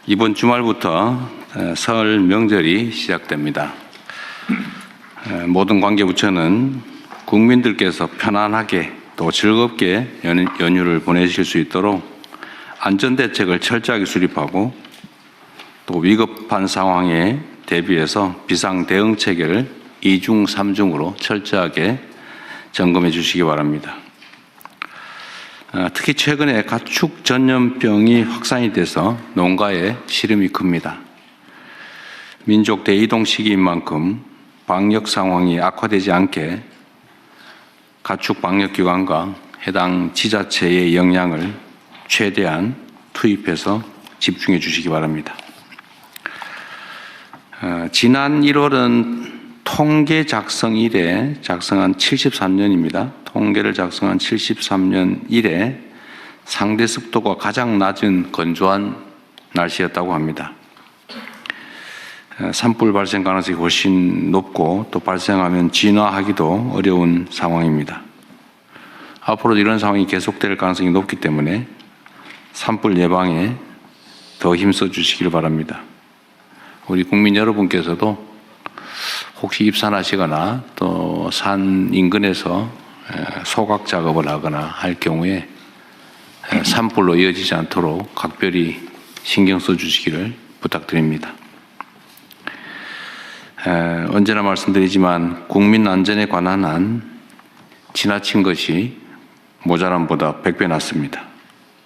이번 주말부터 설 명절이 시작됩니다. 모든 관계부처는 국민들께서 편안하게 또 즐겁게 연휴를 보내실 수 있도록 안전대책을 철저하게 수립하고 또 위급한 상황에 대비해서 비상대응체계를 2중, 3중으로 철저하게 점검해 주시기 바랍니다. 특히 최근에 가축 전염병이 확산이 돼서 농가에 시름이 큽니다. 민족 대이동 시기인 만큼 방역 상황이 악화되지 않게 가축 방역기관과 해당 지자체의 역량을 최대한 투입해서 집중해 주시기 바랍니다. 지난 1월은 통계 작성 이래 작성한 73년입니다. 통계를 작성한 73년 이래 상대 습도가 가장 낮은 건조한 날씨였다고 합니다. 산불 발생 가능성이 훨씬 높고 또 발생하면 진화하기도 어려운 상황입니다. 앞으로도 이런 상황이 계속될 가능성이 높기 때문에 산불 예방에 더 힘써 주시길 바랍니다. 우리 국민 여러분께서도 혹시 입산하시거나 또 산 인근에서 소각 작업을 하거나 할 경우에 산불로 이어지지 않도록 각별히 신경 써 주시기를 부탁드립니다. 언제나 말씀드리지만 국민 안전에 관한 한 지나친 것이 모자람보다 100배 낫습니다.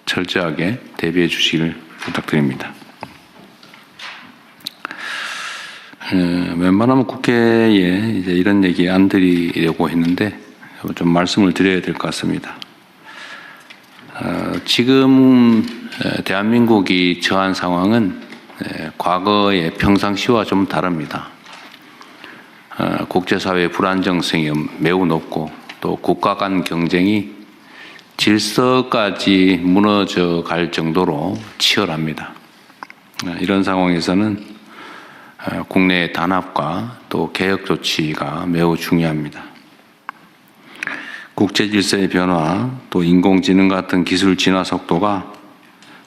철저하게 대비해 주시기를 부탁드립니다. 웬만하면 국회에 이제 이런 얘기 안 드리려고 했는데 좀 말씀을 드려야 될 것 같습니다. 지금 대한민국이 처한 상황은 과거의 평상시와 좀 다릅니다. 국제사회의 불안정성이 매우 높고 또 국가 간 경쟁이 질서까지 무너져 갈 정도로 치열합니다. 이런 상황에서는 국내의 단합과 또 개혁 조치가 매우 중요합니다. 국제 질서의 변화, 또 인공지능 같은 기술 진화 속도가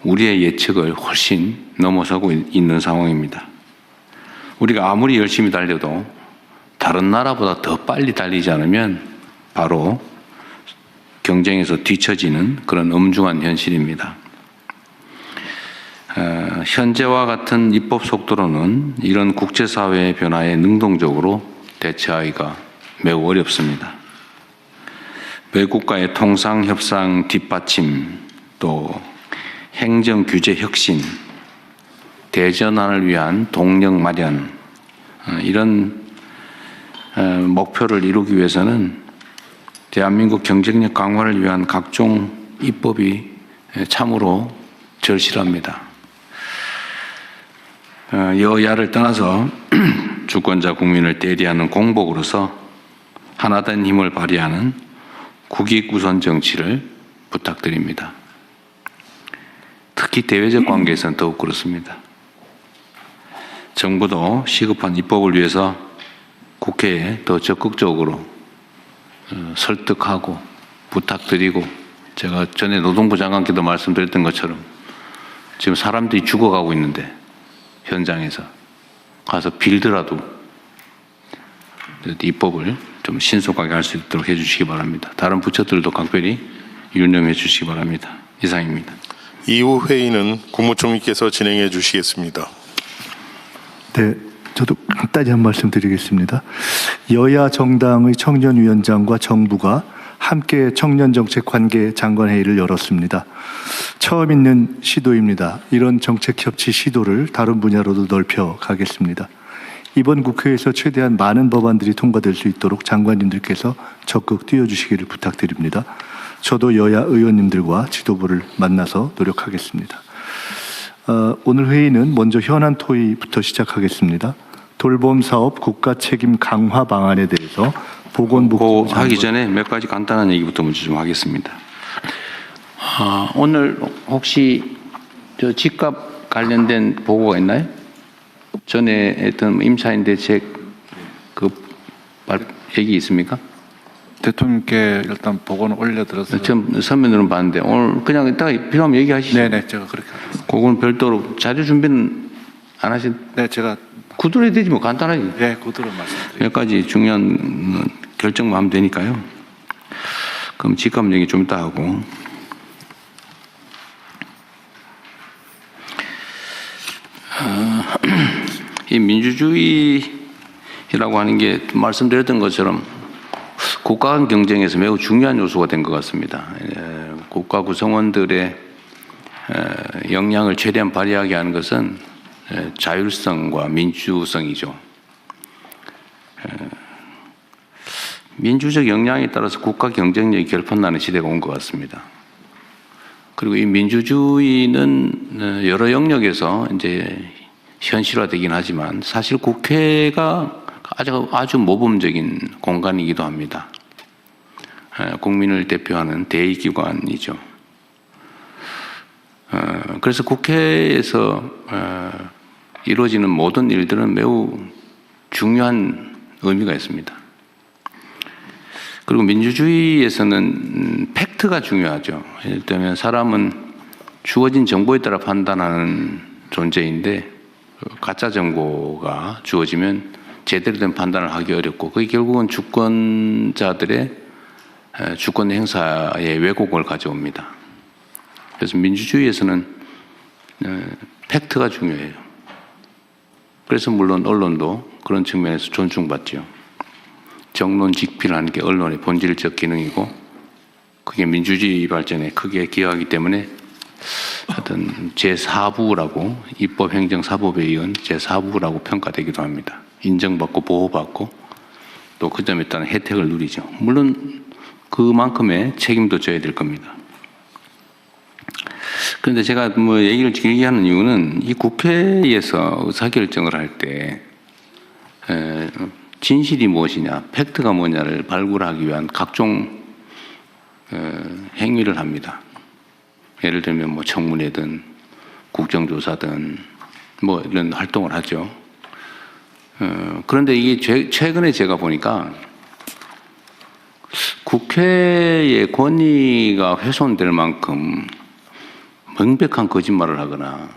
우리의 예측을 훨씬 넘어서고 있는 상황입니다. 우리가 아무리 열심히 달려도 다른 나라보다 더 빨리 달리지 않으면 바로 경쟁에서 뒤처지는 그런 엄중한 현실입니다. 현재와 같은 입법 속도로는 이런 국제사회의 변화에 능동적으로 대처하기가 매우 어렵습니다. 외국과의 통상협상 뒷받침, 또 행정규제 혁신, 대전환을 위한 동력 마련, 이런 목표를 이루기 위해서는 대한민국 경쟁력 강화를 위한 각종 입법이 참으로 절실합니다. 여야를 떠나서 주권자 국민을 대리하는 공복으로서 하나된 힘을 발휘하는 국익우선 정치를 부탁드립니다. 특히 대외적 관계에서는 더욱 그렇습니다. 정부도 시급한 입법을 위해서 국회에 더 적극적으로 설득하고 부탁드리고, 제가 전에 노동부 장관께도 말씀드렸던 것처럼 지금 사람들이 죽어가고 있는데 현장에서 가서 빌더라도 입법을 좀 신속하게 할 수 있도록 해주시기 바랍니다. 다른 부처들도 각별히 유념해 주시기 바랍니다. 이상입니다. 이후 회의는 국무총리께서 진행해 주시겠습니다. 네, 저도 간단히 한 말씀 드리겠습니다. 여야 정당의 청년위원장과 정부가 함께 청년정책관계 장관회의를 열었습니다. 처음 있는 시도입니다. 이런 정책협치 시도를 다른 분야로도 넓혀 가겠습니다. 이번 국회에서 최대한 많은 법안들이 통과될 수 있도록 장관님들께서 적극 뛰어주시기를 부탁드립니다. 저도 여야 의원님들과 지도부를 만나서 노력하겠습니다. 오늘 회의는 먼저 현안 토의부터 시작하겠습니다. 돌봄사업 국가책임 강화 방안에 대해서 보건복지부 하기 전에 몇 가지 간단한 얘기부터 먼저 좀 하겠습니다. 오늘 혹시 저 집값 관련된 보고가 있나요? 전에 했던 임차인 대책 그 얘기 있습니까? 대통령께 일단 보고는 올려드렸어요. 좀 서면으로 봤는데 오늘 그냥 이따가 필요하면 얘기하시죠. 네네, 제가 그렇게 하겠습니다. 그건 별도로 자료 준비는 안 하신, 네, 제가 구두로 해야 되지 뭐 간단하게. 네, 그대로 말씀드릴게요. 몇 가지 중요한 결정만 하면 되니까요. 그럼 집값 얘기 좀 이따 하고. 이 민주주의라고 하는 게 말씀드렸던 것처럼 국가 간 경쟁에서 매우 중요한 요소가 된 것 같습니다. 국가 구성원들의 역량을 최대한 발휘하게 하는 것은 자율성과 민주성이죠. 민주적 역량에 따라서 국가 경쟁력이 결판나는 시대가 온 것 같습니다. 그리고 이 민주주의는 여러 영역에서 이제 현실화되긴 하지만 사실 국회가 아주 모범적인 공간이기도 합니다. 국민을 대표하는 대의기관이죠. 그래서 국회에서 이루어지는 모든 일들은 매우 중요한 의미가 있습니다. 그리고 민주주의에서는 팩트가 중요하죠. 예를 들면 사람은 주어진 정보에 따라 판단하는 존재인데 가짜 정보가 주어지면 제대로 된 판단을 하기 어렵고 그게 결국은 주권자들의 주권 행사에 왜곡을 가져옵니다. 그래서 민주주의에서는 팩트가 중요해요. 그래서 물론 언론도 그런 측면에서 존중받죠. 정론직필을 하는 게 언론의 본질적 기능이고 그게 민주주의 발전에 크게 기여하기 때문에 어떤 제4부라고 입법행정사법에 의한 제4부라고 평가되기도 합니다. 인정받고 보호받고 또 그 점에 따른 혜택을 누리죠. 물론 그만큼의 책임도 져야 될 겁니다. 그런데 제가 뭐 얘기를 길게 하는 이유는 이 국회에서 의사결정을 할 때 진실이 무엇이냐, 팩트가 뭐냐를 발굴하기 위한 각종 행위를 합니다. 예를 들면 뭐 청문회든 국정조사든 뭐 이런 활동을 하죠. 그런데 이게 최근에 제가 보니까 국회의 권위가 훼손될 만큼 명백한 거짓말을 하거나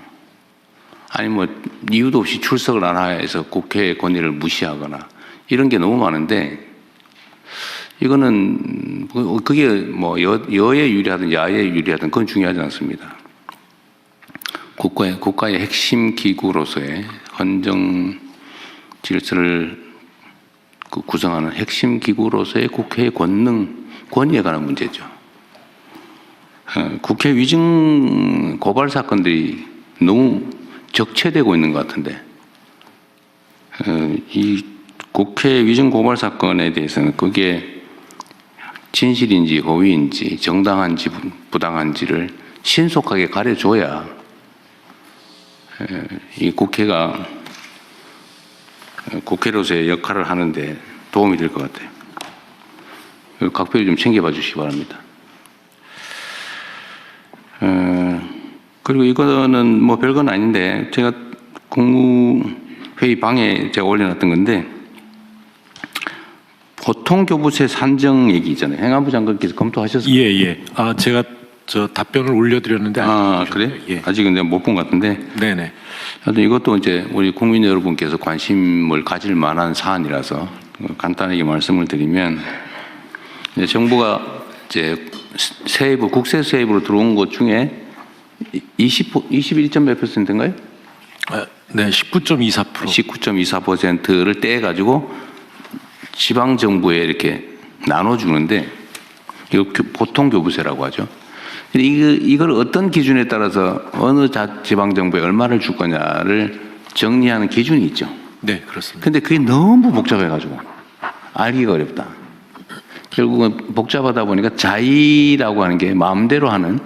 아니 뭐 이유도 없이 출석을 안 해서 국회의 권위를 무시하거나 이런 게 너무 많은데 이거는 그게 뭐 여에 유리하든 야에 유리하든 그건 중요하지 않습니다. 국가의 핵심 기구로서의 헌정 질서를 구성하는 핵심 기구로서의 국회의 권위에 관한 문제죠. 국회 위증 고발 사건들이 너무 적체되고 있는 것 같은데 이 국회 위증 고발 사건에 대해서는 그게 진실인지 허위인지 정당한지 부당한지를 신속하게 가려줘야 이 국회가 국회로서의 역할을 하는데 도움이 될 것 같아요. 각별히 좀 챙겨봐 주시기 바랍니다. 그리고 이거는 뭐 별건 아닌데 제가 국무회의 방에 제가 올려놨던 건데 보통교부세 산정 얘기 있잖아요. 행안부 장관께서 검토하셨어요? 예. 아, 제가 저 답변을 올려드렸는데 그래? 예. 아직은 내가 못 본 것 같은데. 네네. 하여튼 이것도 이제 우리 국민 여러분께서 관심을 가질 만한 사안이라서 간단하게 말씀을 드리면 이제 정부가 이제 세입부 국세 세입으로 들어온 것 중에 21점 몇 %인가요? 네, 19.24%. 19.24%를 떼 가지고 지방 정부에 이렇게 나눠주는데 이거 보통 교부세라고 하죠. 이걸 어떤 기준에 따라서 어느 지방 정부에 얼마를 줄 거냐를 정리하는 기준이 있죠. 네, 그렇습니다. 근데 그게 너무 복잡해가지고 알기가 어렵다. 결국은 복잡하다 보니까 자의라고 하는 게 마음대로 하는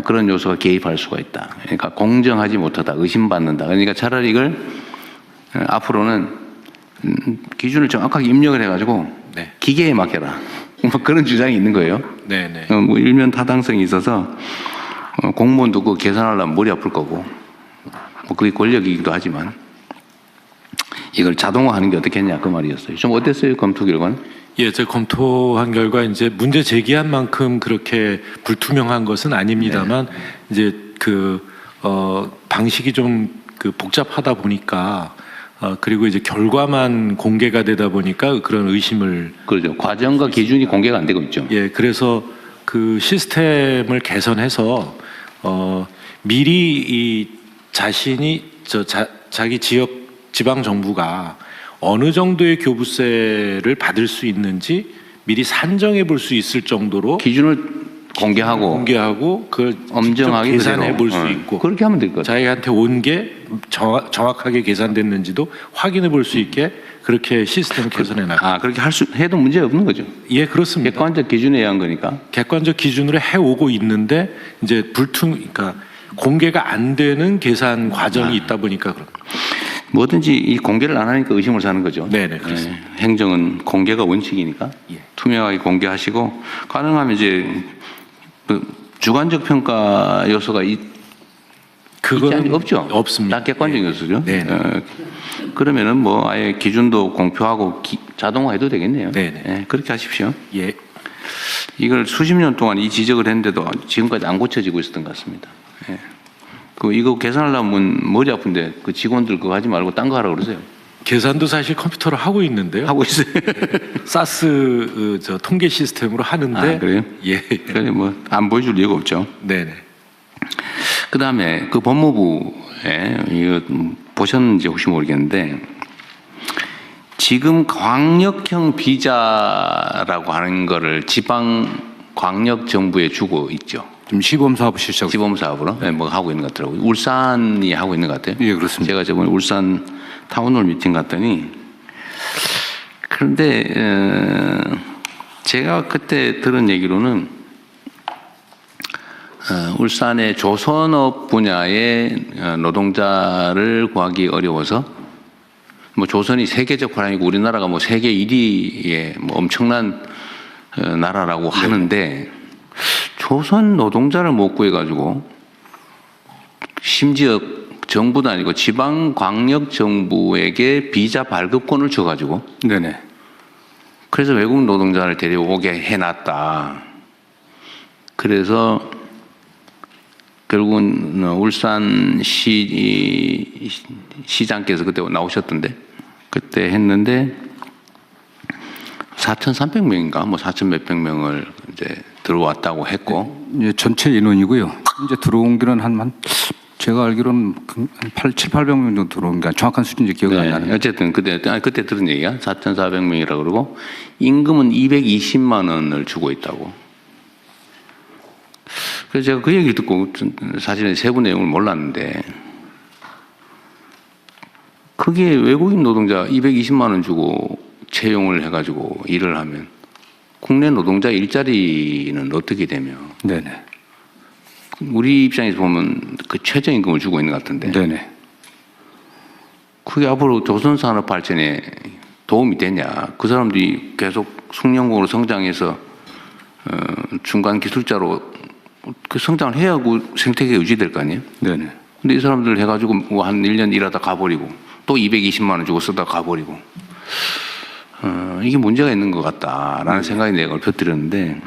그런 요소가 개입할 수가 있다. 그러니까 공정하지 못하다, 의심받는다. 그러니까 차라리 이걸 앞으로는 기준을 정확하게 입력을 해가지고 네. 기계에 맡겨라. 뭐 그런 주장이 있는 거예요. 네네. 뭐 일면 타당성이 있어서 공무원도 그거 계산하려면 머리 아플 거고 뭐 그게 권력이기도 하지만 이걸 자동화하는 게 어떻겠냐 그 말이었어요. 좀 어땠어요 검토 결과는? 예, 제가 검토한 결과 이제 문제 제기한 만큼 그렇게 불투명한 것은 아닙니다만 이제 방식이 좀 그 복잡하다 보니까 그리고 이제 결과만 공개가 되다 보니까 그런 의심을 그렇죠. 과정과 기준이 공개가 안 되고 있죠. 예, 그래서 그 시스템을 개선해서 미리 이 자신이 자기 지방 정부가 어느 정도의 교부세를 받을 수 있는지 미리 산정해 볼 수 있을 정도로 기준을 공개하고 그 엄정하게 계산해 볼 수 그대로. 있고 그렇게 하면 될 것 같아요. 자기한테 온 게 정확하게 계산됐는지도 확인해 볼 수 있게 그렇게 시스템을 개선해 나가. 그렇게 해도 문제 없는 거죠. 예, 그렇습니다. 객관적 기준에 의한 거니까. 객관적 기준으로 해오고 있는데 이제 그러니까 공개가 안 되는 계산 과정이 있다 보니까 그런. 뭐든지 이 공개를 안 하니까 의심을 사는 거죠. 네네, 그렇습니다. 행정은 공개가 원칙이니까 예. 투명하게 공개하시고 가능하면 이제 그 주관적 평가 요소가 그건 없죠. 없습니다. 다 객관적 예. 요소죠. 네. 그러면은 뭐 아예 기준도 공표하고 자동화해도 되겠네요. 네네. 예, 그렇게 하십시오. 예. 이걸 수십 년 동안 이 지적을 했는데도 지금까지 안 고쳐지고 있었던 것 같습니다. 예. 이거 계산하려면 머리 아픈데 그 직원들 그거 하지 말고 딴 거 하라고 그러세요. 계산도 사실 컴퓨터로 하고 있는데요. 하고 있어요. 사스 저 통계 시스템으로 하는데. 그래요? 예. 그래 뭐 안 보여줄 이유가 없죠. 네네. 그 다음에 그 법무부에 이거 보셨는지 혹시 모르겠는데 지금 광역형 비자라고 하는 거를 지방 광역 정부에 주고 있죠. 지금 시범 사업 실시하고 시범 사업으로 뭐 하고 있는 것 같더라고요. 울산이 하고 있는 것 같아요. 예, 그렇습니다. 제가 저번에 울산 타운홀 미팅 갔더니 그런데 제가 그때 들은 얘기로는 울산의 조선업 분야의 노동자를 구하기 어려워서 뭐 조선이 세계적 화랑이고 우리나라가 뭐 세계 1위의 뭐 엄청난 나라라고 하는데 조선 노동자를 못 구해가지고 심지어 정부도 아니고 지방 광역 정부에게 비자 발급권을 줘가지고 네네. 그래서 외국 노동자를 데려오게 해놨다. 그래서 결국은 울산 시장께서 그때 나오셨던데 그때 했는데 4,300명인가 뭐 4,000 몇백 명을 이제 들어왔다고 했고 예, 전체 인원이고요. 이제 들어온 게는 한 제가 알기로는 한 700명 정도 들어온 게 정확한 수준인지 기억이 안 나는데. 어쨌든 그때 들은 얘기야 4,400명이라고 그러고 임금은 220만 원을 주고 있다고. 그래서 제가 그 얘기를 듣고 사실은 세부 내용을 몰랐는데 그게 외국인 노동자 220만 원 주고 채용을 해가지고 일을 하면 국내 노동자 일자리는 어떻게 되며 네네. 우리 입장에서 보면 그 최저임금을 주고 있는 것 같은데 네네. 그게 앞으로 조선산업 발전에 도움이 되냐 그 사람들이 계속 숙련공으로 성장해서 중간 기술자로 그 성장을 해야 그 생태계가 유지될 거 아니에요? 네네. 근데 이 사람들 해가지고 뭐 한 1년 일하다 가버리고 또 220만 원 주고 쓰다 가버리고 이게 문제가 있는 것 같다라는 생각이 내가 곁들였는데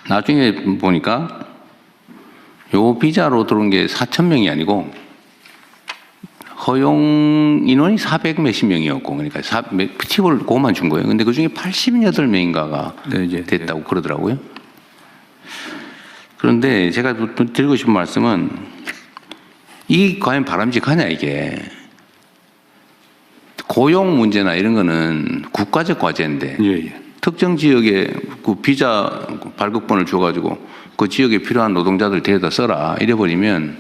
나중에 보니까 요 비자로 들어온 게 4,000명이 아니고 허용 인원이 400 몇십 명이었고 그러니까 팁을 그것만 준 거예요. 근데 그 중에 88명인가가 네, 이제 됐다고 그러더라고요. 그런데 제가 드리고 싶은 말씀은 이게 과연 바람직하냐 이게 고용 문제나 이런 거는 국가적 과제인데 예. 특정 지역에 그 비자 발급권을 줘가지고 그 지역에 필요한 노동자들 데려다 써라 이래버리면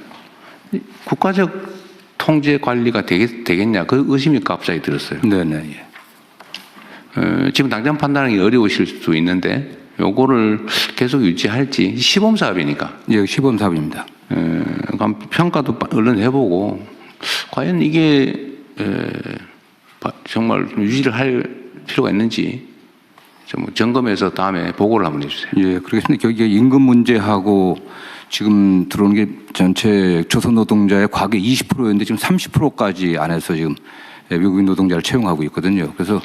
국가적 통제 관리가 되겠냐 그 의심이 갑자기 들었어요. 네네. 예. 지금 당장 판단하기 어려우실 수 있는데 요거를 계속 유지할지 시범 사업이니까. 예, 시범 사업입니다. 평가도 얼른 해보고 과연 이게 정말 유지를 할 필요가 있는지 좀 점검해서 다음에 보고를 한번 해주세요. 예, 그렇겠습니다. 여기에 임금 문제하고 지금 들어오는 게 전체 조선 노동자의 과거 20%였는데 지금 30%까지 안에서 지금 외국인 노동자를 채용하고 있거든요. 그래서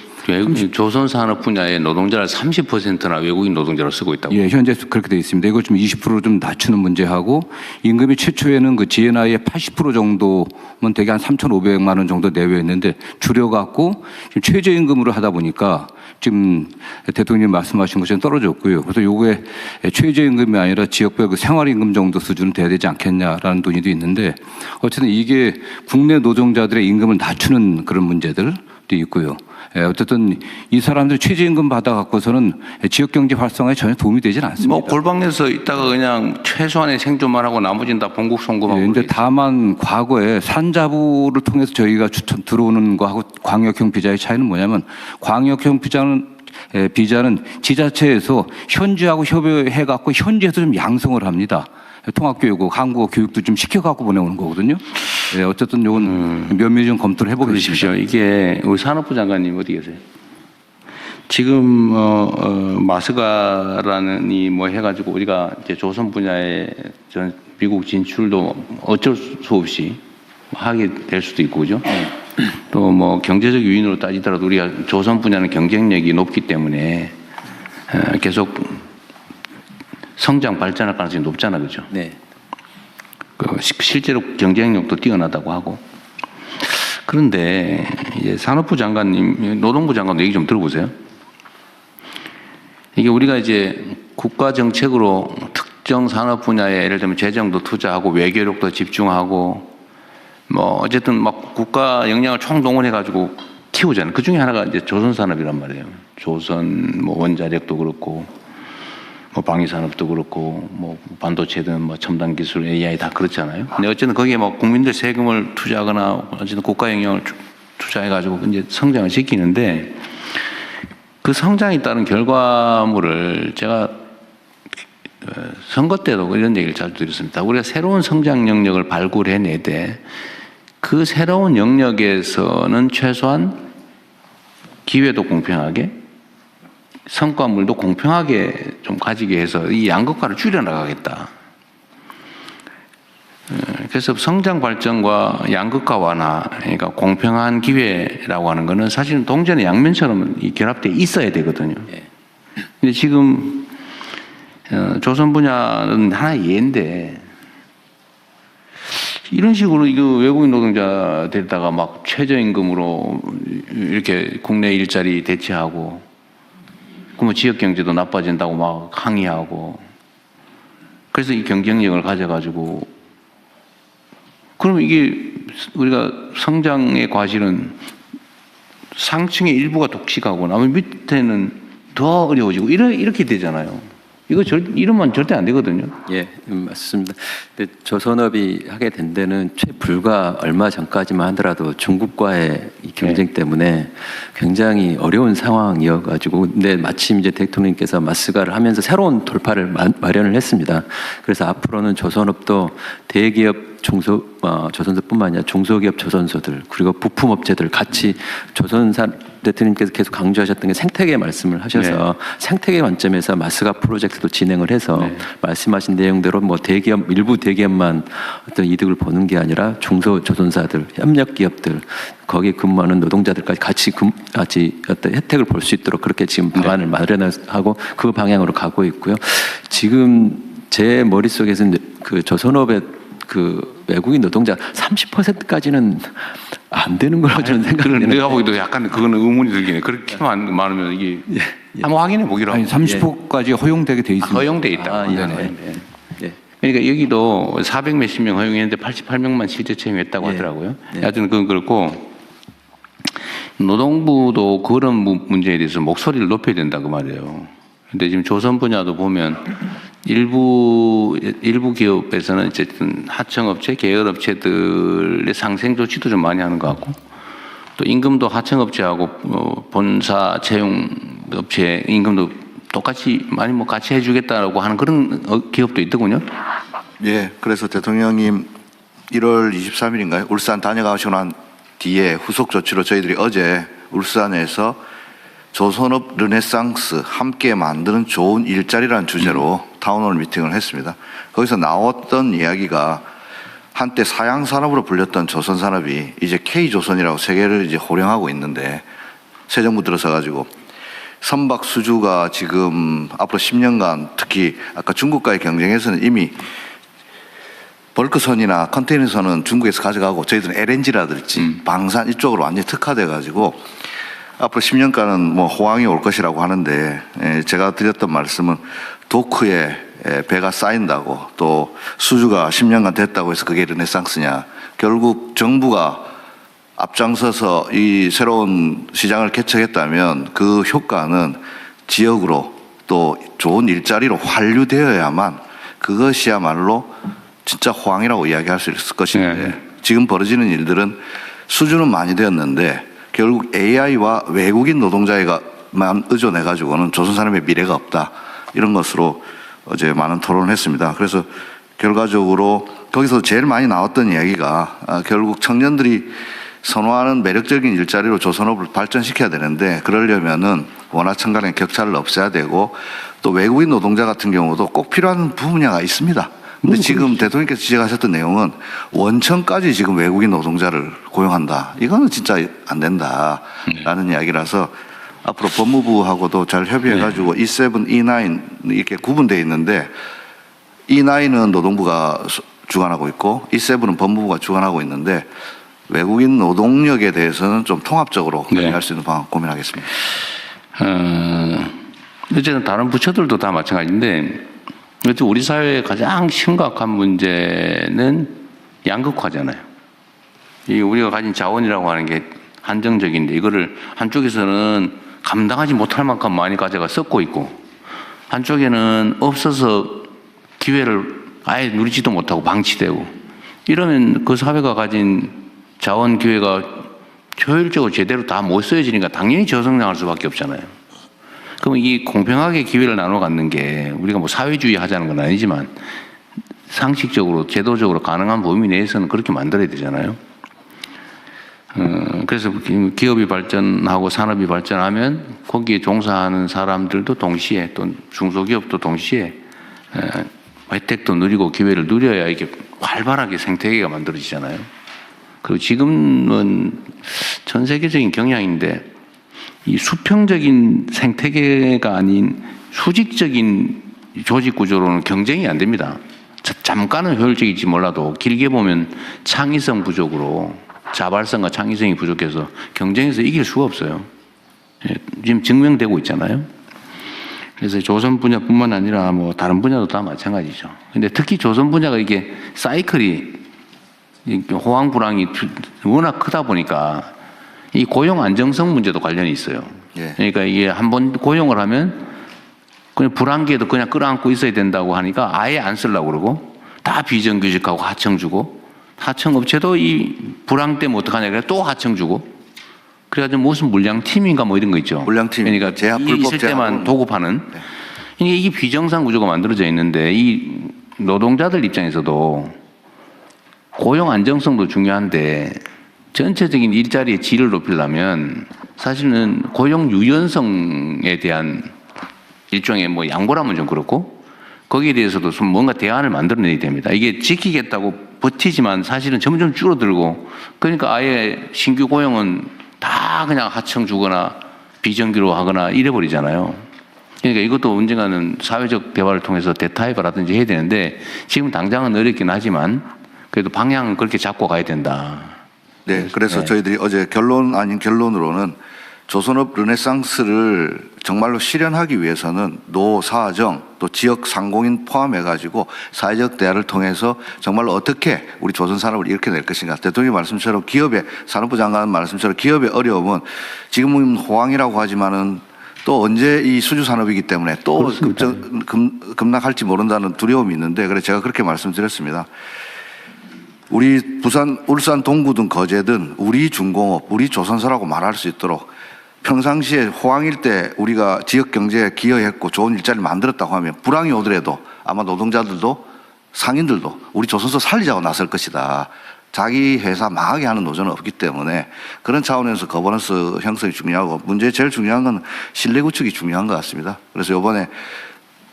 조선 산업 분야의 노동자를 30%나 외국인 노동자로 쓰고 있다고. 예, 현재 그렇게 되어 있습니다. 이걸 좀 20%로 좀 낮추는 문제하고 임금이 최초에는 그 GNI의 80% 정도면 되게 한 3,500만 원 정도 내외였는데 줄여갖고 지금 최저임금으로 하다 보니까 지금 대통령님 말씀하신 것처럼 떨어졌고요. 그래서 요게 최저임금이 아니라 지역별 그 생활임금 정도 수준은 돼야 되지 않겠냐라는 논의도 있는데 어쨌든 이게 국내 노동자들의 임금을 낮추는 그런 문제들도 있고요. 어쨌든 이 사람들 최저임금 받아갖고서는 지역경제 활성화에 전혀 도움이 되지는 않습니다. 뭐 골방내서 있다가 그냥 최소한의 생존만 하고 나머지는 다 본국 송금하고. 그런데 다만 과거에 산자부를 통해서 저희가 추천 들어오는 거하고 광역형 비자의 차이는 뭐냐면 광역형 비자는 지자체에서 현지하고 협의해갖고 현지에서 좀 양성을 합니다. 통합교육, 한국어 교육도 좀 시켜갖고 보내오는 거거든요. 네, 어쨌든 이건 면밀히 좀 검토를 해보겠습니다. 그러십시오. 이게 우리 산업부 장관님 어디 계세요? 지금 마스가라는 이 뭐 해가지고 우리가 이제 조선 분야에 전 미국 진출도 어쩔 수 없이 하게 될 수도 있고 그죠? 또 뭐 경제적 요인으로 따지더라도 우리가 조선 분야는 경쟁력이 높기 때문에 계속 성장 발전할 가능성이 높잖아, 그죠? 네. 실제로 경쟁력도 뛰어나다고 하고. 그런데 이제 산업부 장관님, 노동부 장관도 얘기 좀 들어보세요. 이게 우리가 이제 국가 정책으로 특정 산업 분야에 예를 들면 재정도 투자하고 외교력도 집중하고 뭐 어쨌든 막 국가 역량을 총동원해 가지고 키우잖아요. 그 중에 하나가 이제 조선 산업이란 말이에요. 조선 뭐 원자력도 그렇고 뭐 방위 산업도 그렇고 뭐 반도체든 뭐 첨단 기술 AI 다 그렇잖아요. 근데 어쨌든 거기에 뭐 국민들 세금을 투자하거나 어쨌든 국가 영향을 투자해 가지고 이제 성장을 시키는데 그 성장에 따른 결과물을 제가 선거 때도 이런 얘기를 자주 드렸습니다. 우리가 새로운 성장 영역을 발굴해내되 그 새로운 영역에서는 최소한 기회도 공평하게 성과물도 공평하게 좀 가지게 해서 이 양극화를 줄여나가겠다. 그래서 성장 발전과 양극화 완화, 그러니까 공평한 기회라고 하는 것은 사실은 동전의 양면처럼 결합되어 있어야 되거든요. 근데 지금 조선 분야는 하나의 예인데 이런 식으로 이거 외국인 노동자 데려다가 막 최저임금으로 이렇게 국내 일자리 대체하고 그러면 지역 경제도 나빠진다고 막 항의하고 그래서 이 경쟁력을 가져가지고 그러면 이게 우리가 성장의 과실은 상층의 일부가 독식하고 나머지 밑에는 더 어려워지고 이렇게 되잖아요. 이러면 절대 안 되거든요. 예, 맞습니다. 근데 조선업이 하게 된 데는 불과 얼마 전까지만 하더라도 중국과의 이 경쟁 때문에 굉장히 어려운 상황이어가지고, 근데 마침 이제 대통령께서 마스가를 하면서 새로운 돌파를 마련을 했습니다. 그래서 앞으로는 조선업도 대기업 조선소뿐만 아니라 중소기업 조선소들 그리고 부품업체들 같이 대통령께서 계속 강조하셨던 게 생태계 말씀을 하셔서 생태계 관점에서 마스가 프로젝트도 진행을 해서 말씀하신 내용대로 뭐 일부 대기업만 어떤 이득을 보는 게 아니라 중소조선사들, 협력기업들 거기 근무하는 노동자들까지 같이 어떤 혜택을 볼 수 있도록 그렇게 지금 방안을 마련하고 그 방향으로 가고 있고요. 지금 제 머릿속에서는 그 조선업의 그 외국인 노동자 30%까지는 안 되는 거라고 저는 생각해요. 내가 보기도 약간 그거는 의문이 들긴 해. 그렇게만 많으면 이게 한번 확인해 보기로 하고. 아니 30%까지 허용되게 돼 있습니다. 허용돼 있다. 예. 그러니까 여기도 400 몇십 명 허용했는데 88명만 실제 채용했다고 하더라고요. 하여튼 그건 그렇고 노동부도 그런 문제에 대해서 목소리를 높여야 된다 그 말이에요. 근데 지금 조선 분야도 보면 일부 기업에서는 어쨌든 하청업체, 계열업체들의 상생 조치도 좀 많이 하는 것 같고 또 임금도 하청업체하고 본사 채용업체 임금도 똑같이 많이 뭐 같이 해주겠다라고 하는 그런 기업도 있더군요. 예, 그래서 대통령님 1월 23일인가요? 울산 다녀가시고 난 뒤에 후속 조치로 저희들이 어제 울산에서 조선업 르네상스 함께 만드는 좋은 일자리라는 주제로 타운홀 미팅을 했습니다. 거기서 나왔던 이야기가 한때 사양 산업으로 불렸던 조선 산업이 이제 K조선이라고 세계를 이제 호령하고 있는데 새 정부 들어서 가지고 선박 수주가 지금 앞으로 10년간 특히 아까 중국과의 경쟁에서는 이미 벌크선이나 컨테이너선은 중국에서 가져가고 저희들은 LNG라든지 방산 이쪽으로 완전히 특화돼 가지고 앞으로 10년간은 뭐 호황이 올 것이라고 하는데 제가 드렸던 말씀은 도크에 배가 쌓인다고 또 수주가 10년간 됐다고 해서 그게 르네상스냐. 결국 정부가 앞장서서 이 새로운 시장을 개척했다면 그 효과는 지역으로 또 좋은 일자리로 환류되어야만 그것이야말로 진짜 호황이라고 이야기할 수 있을 것인데 지금 벌어지는 일들은 수주는 많이 되었는데 결국 AI와 외국인 노동자에게만 의존해가지고는 조선 사람의 미래가 없다. 이런 것으로 어제 많은 토론을 했습니다. 그래서 결과적으로 거기서 제일 많이 나왔던 이야기가 결국 청년들이 선호하는 매력적인 일자리로 조선업을 발전시켜야 되는데 그러려면은 원화청 간의 격차를 없애야 되고 또 외국인 노동자 같은 경우도 꼭 필요한 분야가 있습니다. 근데 지금 대통령께서 지적하셨던 내용은 원청까지 지금 외국인 노동자를 고용한다. 이거는 진짜 안 된다라는 이야기라서 앞으로 법무부하고도 잘 협의해가지고 E7, E9 이렇게 구분되어 있는데 E9은 노동부가 주관하고 있고 E7은 법무부가 주관하고 있는데 외국인 노동력에 대해서는 좀 통합적으로 관리할 수 있는 방안 고민하겠습니다. 어쨌든 다른 부처들도 다 마찬가지인데 우리 사회의 가장 심각한 문제는 양극화잖아요. 이 우리가 가진 자원이라고 하는 게 한정적인데 이거를 한쪽에서는 감당하지 못할 만큼 많이 가져가 썩고 있고 한쪽에는 없어서 기회를 아예 누리지도 못하고 방치되고 이러면 그 사회가 가진 자원 기회가 효율적으로 제대로 다 못 쓰여지니까 당연히 저성장할 수밖에 없잖아요. 그럼 이 공평하게 기회를 나눠 갖는 게 우리가 뭐 사회주의 하자는 건 아니지만 상식적으로 제도적으로 가능한 범위 내에서는 그렇게 만들어야 되잖아요. 그래서 기업이 발전하고 산업이 발전하면 거기에 종사하는 사람들도 동시에 또 중소기업도 동시에 혜택도 누리고 기회를 누려야 이게 활발하게 생태계가 만들어지잖아요. 그리고 지금은 전 세계적인 경향인데 이 수평적인 생태계가 아닌 수직적인 조직 구조로는 경쟁이 안 됩니다. 잠깐은 효율적일지 몰라도 길게 보면 창의성 부족으로 자발성과 창의성이 부족해서 경쟁에서 이길 수가 없어요. 지금 증명되고 있잖아요. 그래서 조선 분야뿐만 아니라 뭐 다른 분야도 다 마찬가지죠. 근데 특히 조선 분야가 이게 사이클이 호황 불황이 워낙 크다 보니까 이 고용 안정성 문제도 관련이 있어요. 그러니까 이게 한번 고용을 하면 그냥 불안기에도 그냥 끌어안고 있어야 된다고 하니까 아예 안 쓰려고 그러고 다 비정규직하고 하청 주고 하청 업체도 이 불황 때문에 어떡하냐 그래 또 하청 주고 그래가지고 무슨 물량팀인가 뭐 이런 거 있죠. 물량팀. 그러니까 제약 이 불법 있을 때만 제약으로. 도급하는 이게 비정상 구조가 만들어져 있는데 이 노동자들 입장에서도 고용 안정성도 중요한데 전체적인 일자리의 질을 높이려면 사실은 고용 유연성에 대한 일종의 뭐 양보라면 좀 그렇고 거기에 대해서도 좀 뭔가 대안을 만들어내야 됩니다. 이게 지키겠다고 버티지만 사실은 점점 줄어들고 그러니까 아예 신규 고용은 다 그냥 하청 주거나 비정규로 하거나 이래버리잖아요. 그러니까 이것도 언젠가는 사회적 대화를 통해서 대타협을 하든지 해야 되는데 지금 당장은 어렵긴 하지만 그래도 방향은 그렇게 잡고 가야 된다. 네, 그래서 저희들이 어제 결론 아닌 결론으로는 조선업 르네상스를 정말로 실현하기 위해서는 노사정 또 지역 상공인 포함해가지고 사회적 대화를 통해서 정말로 어떻게 우리 조선 산업을 일으켜낼 것인가. 대통령 말씀처럼 기업의 산업부 장관 말씀처럼 기업의 어려움은 지금은 호황이라고 하지만은 또 언제 이 수주 산업이기 때문에 또 급락할지 모른다는 두려움이 있는데 그래서 제가 그렇게 말씀드렸습니다. 우리 부산, 울산, 동구든 거제든 우리 중공업, 우리 조선소라고 말할 수 있도록 평상시에 호황일 때 우리가 지역 경제에 기여했고 좋은 일자리를 만들었다고 하면 불황이 오더라도 아마 노동자들도 상인들도 우리 조선소 살리자고 나설 것이다. 자기 회사 망하게 하는 노조는 없기 때문에 그런 차원에서 거버넌스 형성이 중요하고 문제 제일 중요한 건 신뢰 구축이 중요한 것 같습니다. 그래서 이번에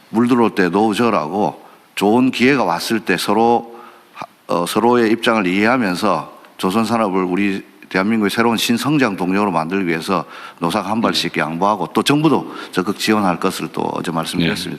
물 들어올 때 노우저라고 좋은 기회가 왔을 때 서로 서로의 입장을 이해하면서 조선 산업을 우리 대한민국의 새로운 신성장 동력으로 만들기 위해서 노사가 한 발씩 양보하고 또 정부도 적극 지원할 것을 또 어제 말씀드렸습니다.